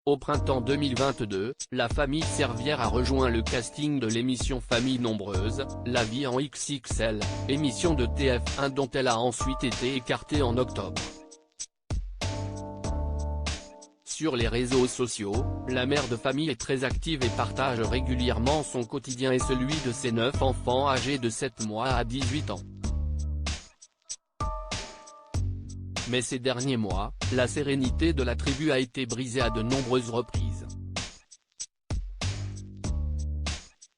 Au printemps 2022, la famille Servière a rejoint le casting de l'émission Famille Nombreuse, La vie en XXL, émission de TF1 dont elle a ensuite été écartée en octobre. Sur les réseaux sociaux, la mère de famille est très active et partage régulièrement son quotidien et celui de ses 9 enfants âgés de 7 mois à 18 ans. Mais ces derniers mois, la sérénité de la tribu a été brisée à de nombreuses reprises.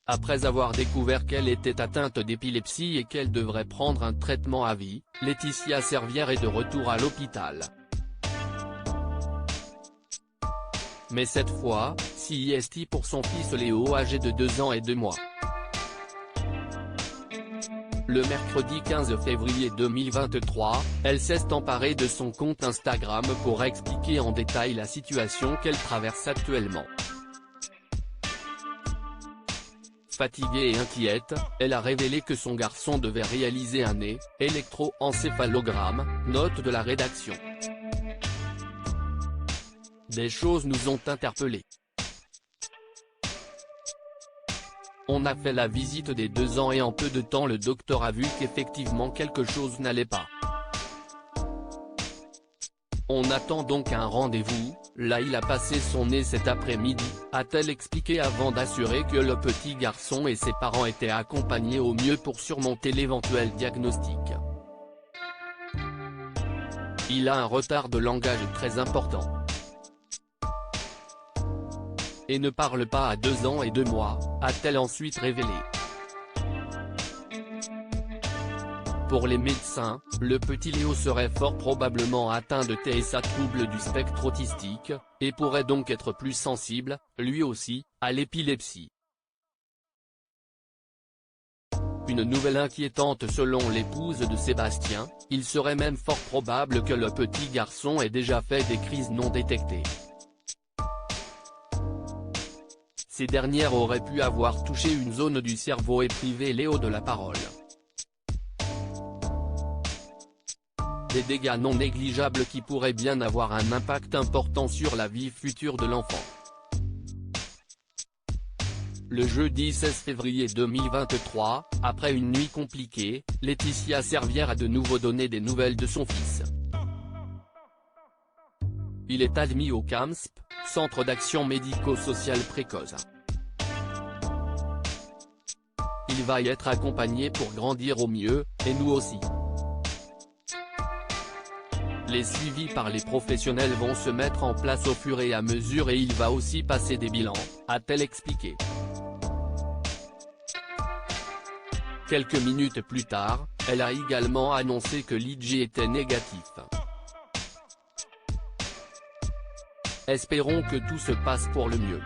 Après avoir découvert qu'elle était atteinte d'épilepsie et qu'elle devrait prendre un traitement à vie, Laetitia Servière est de retour à l'hôpital. Mais cette fois, CIST pour son fils Léo âgé de 2 ans et 2 mois. Le mercredi 15 février 2023, elle s'est emparée de son compte Instagram pour expliquer en détail la situation qu'elle traverse actuellement. Fatiguée et inquiète, elle a révélé que son garçon devait réaliser un électroencéphalogramme, note de la rédaction. Des choses nous ont interpellés. On a fait la visite des 2 ans et en peu de temps le docteur a vu qu'effectivement quelque chose n'allait pas. On attend donc un rendez-vous, là il a passé son nez cet après-midi, a-t-elle expliqué avant d'assurer que le petit garçon et ses parents étaient accompagnés au mieux pour surmonter l'éventuel diagnostic. Il a un retard de langage très important. Et ne parle pas à 2 ans et 2 mois, a-t-elle ensuite révélé. Pour les médecins, le petit Léo serait fort probablement atteint de TSA, trouble du spectre autistique, et pourrait donc être plus sensible, lui aussi, à l'épilepsie. Une nouvelle inquiétante selon l'épouse de Sébastien, il serait même fort probable que le petit garçon ait déjà fait des crises non détectées. Ces dernières auraient pu avoir touché une zone du cerveau et privé Léo de la parole. Des dégâts non négligeables qui pourraient bien avoir un impact important sur la vie future de l'enfant. Le jeudi 16 février 2023, après une nuit compliquée, Laetitia Servière a de nouveau donné des nouvelles de son fils. Il est admis au CAMSP, Centre d'action médico-sociale précoce. Il va y être accompagné pour grandir au mieux, et nous aussi. Les suivis par les professionnels vont se mettre en place au fur et à mesure et il va aussi passer des bilans, a-t-elle expliqué. Quelques minutes plus tard, elle a également annoncé que l'IG était négatif. Espérons que tout se passe pour le mieux.